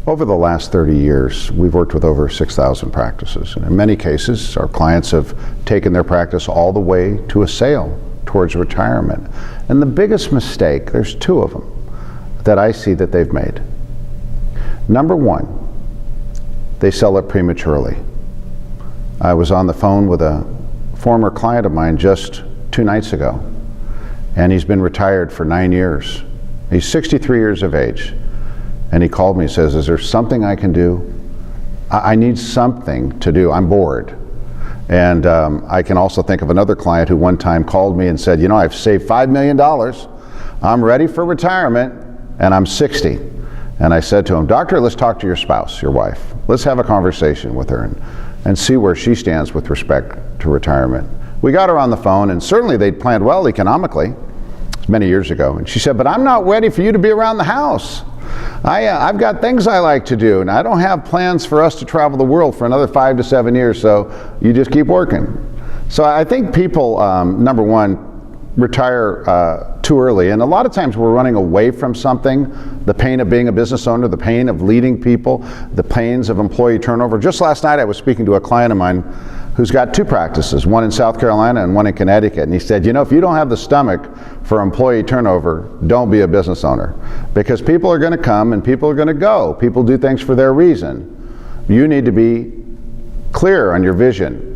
Over the last 30 years, we've worked with over 6,000 practices. And in many cases, our clients have taken their practice all the way to a sale towards retirement. And the biggest mistake, there's two of them, that I see that they've made. Number one, they sell it prematurely. I was on the phone with a former client of mine just 2 nights ago, and he's been retired for 9 years. He's 63 years of age. And he called me and says, is there something I can do? I need something to do. I'm bored. And I can also think of another client who one time called me and said, you know, I've saved $5 million. I'm ready for retirement, and I'm 60. And I said to him, doctor, let's talk to your spouse, your wife. Let's have a conversation with her and see where she stands with respect to retirement. We got her on the phone, and certainly they'd planned well economically many years ago. And she said, but I'm not ready for you to be around the house. I've got things I like to do, and I don't have plans for us to travel the world for another 5 to 7 years, so you just keep working. So I think people, number one, retire too early, and a lot of times we're running away from something, the pain of being a business owner, the pain of leading people, the pains of employee turnover. Just last night I was speaking to a client of mine who's got 2 practices, one in South Carolina and one in Connecticut. And he said, you know, if you don't have the stomach for employee turnover, don't be a business owner. Because people are going to come and people are going to go. People do things for their reason. You need to be clear on your vision,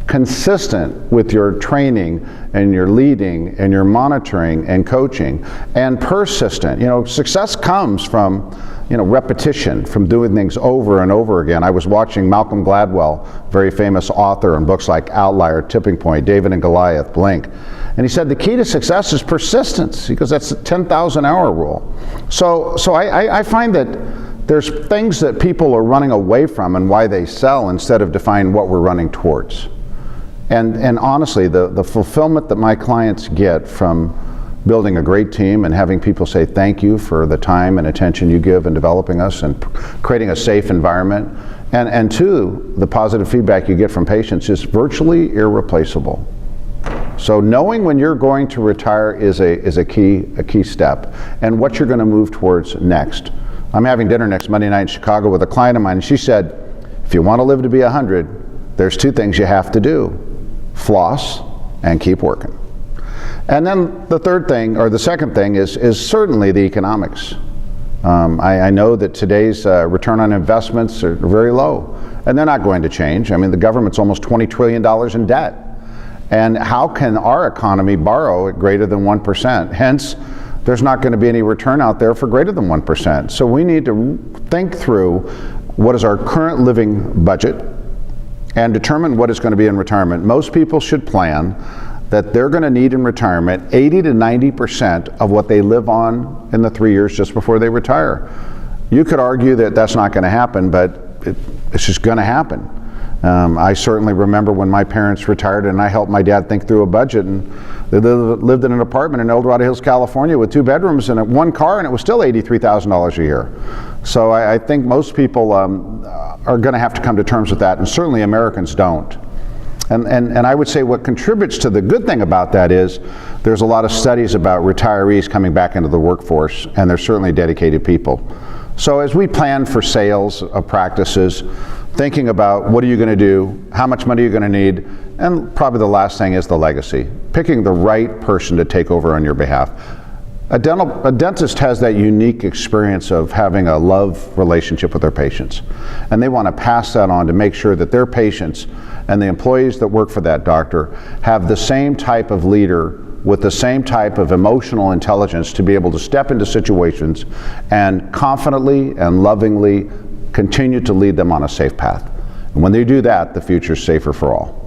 consistent with your training and your leading and your monitoring and coaching, and persistent. You know, success comes from repetition, from doing things over and over again. I was watching Malcolm Gladwell, very famous author in books like Outlier, Tipping Point, David and Goliath, Blink. And he said the key to success is persistence, because that's the 10,000-hour rule. So I find that there's things that people are running away from and why they sell instead of defining what we're running towards. And honestly, the fulfillment that my clients get from building a great team and having people say thank you for the time and attention you give in developing us and creating a safe environment, and two, the positive feedback you get from patients is virtually irreplaceable. So knowing when you're going to retire is a key step, and what you're going to move towards next. I'm having dinner next Monday night in Chicago with a client of mine, and she said, if you want to live to be 100, there's 2 things you have to do: floss and keep working. And then the third thing, or the second thing, is certainly the economics. I know that today's return on investments are very low, and they're not going to change. I mean, the government's almost $20 trillion in debt. And how can our economy borrow at greater than 1%? Hence, there's not going to be any return out there for greater than 1%. So we need to think through what is our current living budget and determine what is going to be in retirement. Most people should plan that they're going to need in retirement 80 to 90% of what they live on in the 3 years just before they retire. You could argue that that's not going to happen, but it's just going to happen. I certainly remember when my parents retired and I helped my dad think through a budget, and they lived in an apartment in El Dorado Hills, California with 2 bedrooms and 1 car, and it was still $83,000 a year. So I think most people are going to have to come to terms with that, and certainly Americans don't. And I would say what contributes to the good thing about that is there's a lot of studies about retirees coming back into the workforce, and they're certainly dedicated people. So as we plan for sales of practices, thinking about what are you going to do, how much money you're going to need, and probably the last thing is the legacy, picking the right person to take over on your behalf. A dentist has that unique experience of having a love relationship with their patients, and they want to pass that on to make sure that their patients and the employees that work for that doctor have the same type of leader with the same type of emotional intelligence to be able to step into situations and confidently and lovingly continue to lead them on a safe path. And when they do that, the future's safer for all.